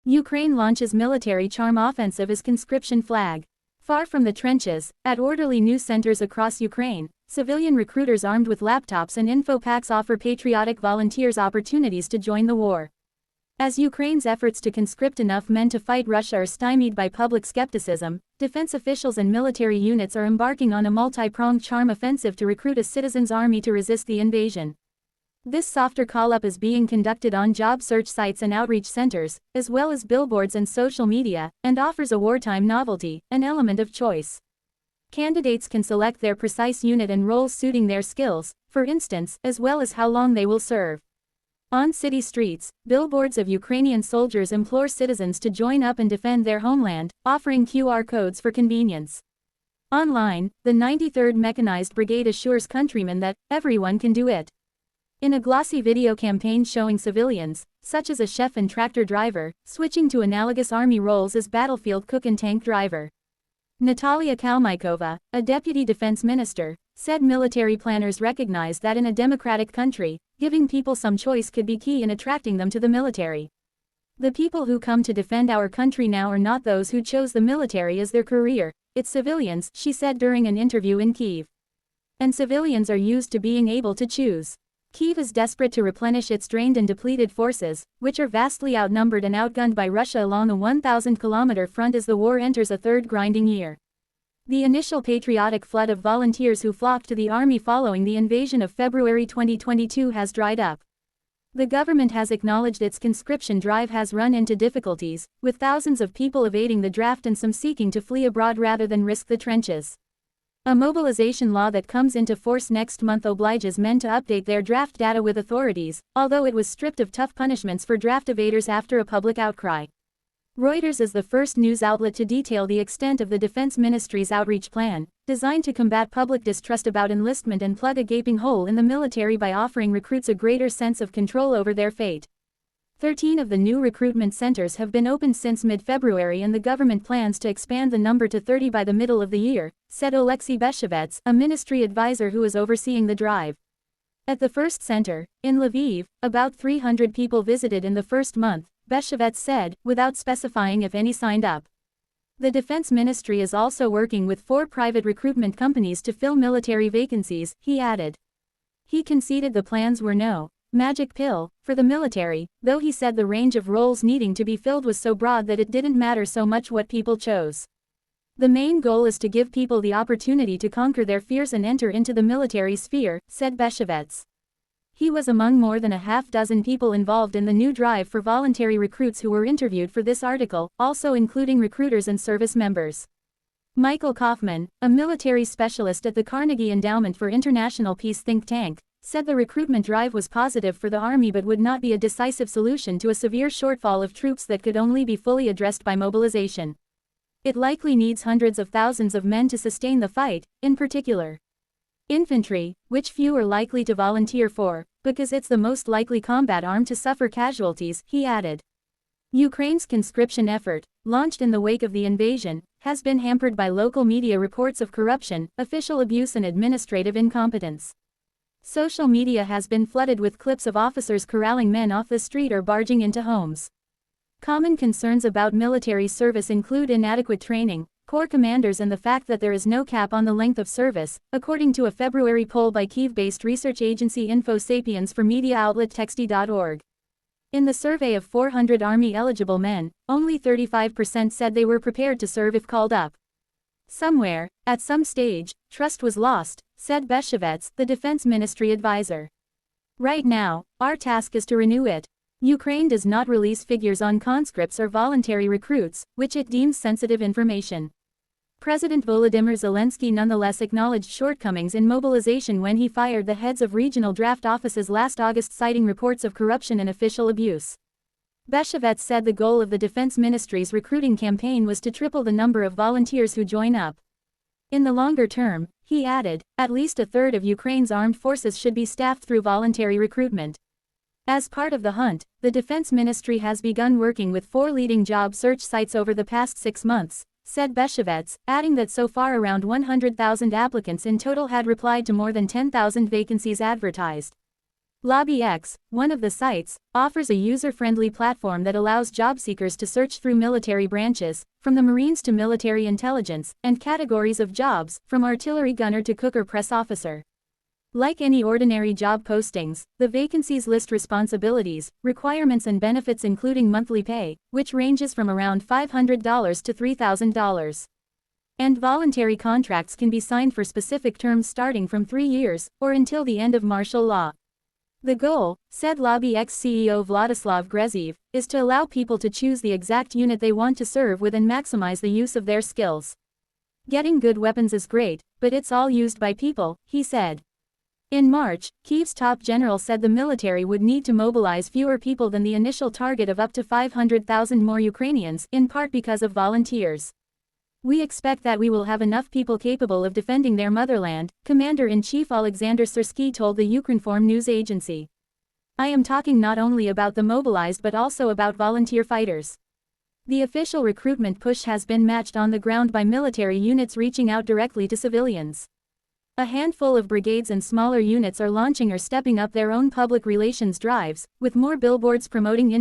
Ukraine launches military charm offensive as conscription flag. Far from the trenches, at orderly news centers across Ukraine, civilian recruiters armed with laptops and info packs offer patriotic volunteers opportunities to join the war. As Ukraine's efforts to conscript enough men to fight Russia are stymied by public skepticism, defense officials and military units are embarking on a multi-pronged charm offensive to recruit a citizens' army to resist the invasion. This softer call-up is being conducted on job search sites and outreach centers, as well as billboards and social media, and offers a wartime novelty, an element of choice. Candidates can select their precise unit and roles suiting their skills, for instance, as well as how long they will serve. On city streets, billboards of Ukrainian soldiers implore citizens to join up and defend their homeland, offering QR codes for convenience. Online, the 93rd Mechanized Brigade assures countrymen that everyone can do it. In a glossy video campaign showing civilians, such as a chef and tractor driver, switching to analogous army roles as battlefield cook and tank driver. Natalia Kalmykova, a deputy defense minister, said military planners recognize that in a democratic country, giving people some choice could be key in attracting them to the military. The people who come to defend our country now are not those who chose the military as their career, it's civilians, she said during an interview in Kyiv. And civilians are used to being able to choose. Kyiv is desperate to replenish its drained and depleted forces, which are vastly outnumbered and outgunned by Russia along a 1,000-kilometer front as the war enters a third grinding year. The initial patriotic flood of volunteers who flocked to the army following the invasion of February 2022 has dried up. The government has acknowledged its conscription drive has run into difficulties, with thousands of people evading the draft and some seeking to flee abroad rather than risk the trenches. A mobilization law that comes into force next month obliges men to update their draft data with authorities, although it was stripped of tough punishments for draft evaders after a public outcry. Reuters is the first news outlet to detail the extent of the Defense Ministry's outreach plan, designed to combat public distrust about enlistment and plug a gaping hole in the military by offering recruits a greater sense of control over their fate. 13 of the new recruitment centers have been opened since mid-February and the government plans to expand the number to 30 by the middle of the year, said Oleksiy Beshevets, a ministry advisor who is overseeing the drive. At the first center, in Lviv, about 300 people visited in the first month, Beshevets said, without specifying if any signed up. The Defense Ministry is also working with 4 private recruitment companies to fill military vacancies, he added. He conceded the plans were no magic pill for the military, though he said the range of roles needing to be filled was so broad that it didn't matter so much what people chose. The main goal is to give people the opportunity to conquer their fears and enter into the military sphere, said Beshevets. He was among more than a half-dozen people involved in the new drive for voluntary recruits who were interviewed for this article, also including recruiters and service members. Michael Kaufman, a military specialist at the Carnegie Endowment for International Peace think tank, said the recruitment drive was positive for the Army but would not be a decisive solution to a severe shortfall of troops that could only be fully addressed by mobilization. It likely needs hundreds of thousands of men to sustain the fight, in particular infantry, which few are likely to volunteer for, because it's the most likely combat arm to suffer casualties, he added. Ukraine's conscription effort, launched in the wake of the invasion, has been hampered by local media reports of corruption, official abuse and administrative incompetence. Social media has been flooded with clips of officers corralling men off the street or barging into homes. Common concerns about military service include inadequate training, corps commanders and the fact that there is no cap on the length of service, according to a February poll by Kyiv-based research agency Info Sapiens for media outlet Texty.org. In the survey of 400 Army-eligible men, only 35% said they were prepared to serve if called up. Somewhere, at some stage, trust was lost, said Beshevets, the Defense Ministry advisor. Right now, our task is to renew it. Ukraine does not release figures on conscripts or voluntary recruits, which it deems sensitive information. President Volodymyr Zelensky nonetheless acknowledged shortcomings in mobilization when he fired the heads of regional draft offices last August, citing reports of corruption and official abuse. Beshevets said the goal of the Defense Ministry's recruiting campaign was to triple the number of volunteers who join up. In the longer term, he added, at least a third of Ukraine's armed forces should be staffed through voluntary recruitment. As part of the hunt, the Defense Ministry has begun working with 4 leading job search sites over the past 6 months, said Beshevets, adding that so far around 100,000 applicants in total had replied to more than 10,000 vacancies advertised. LobbyX, one of the sites, offers a user-friendly platform that allows job seekers to search through military branches, from the Marines to military intelligence, and categories of jobs, from artillery gunner to cook or press officer. Like any ordinary job postings, the vacancies list responsibilities, requirements and benefits including monthly pay, which ranges from around $500 to $3,000. And voluntary contracts can be signed for specific terms starting from 3 years, or until the end of martial law. The goal, said LobbyX CEO Vladislav Greziev, is to allow people to choose the exact unit they want to serve with and maximize the use of their skills. Getting good weapons is great, but it's all used by people, he said. In March, Kyiv's top general said the military would need to mobilize fewer people than the initial target of up to 500,000 more Ukrainians, in part because of volunteers. We expect that we will have enough people capable of defending their motherland, Commander-in-Chief Alexander Syrsky told the Ukrinform news agency. I am talking not only about the mobilized but also about volunteer fighters. The official recruitment push has been matched on the ground by military units reaching out directly to civilians. A handful of brigades and smaller units are launching or stepping up their own public relations drives, with more billboards promoting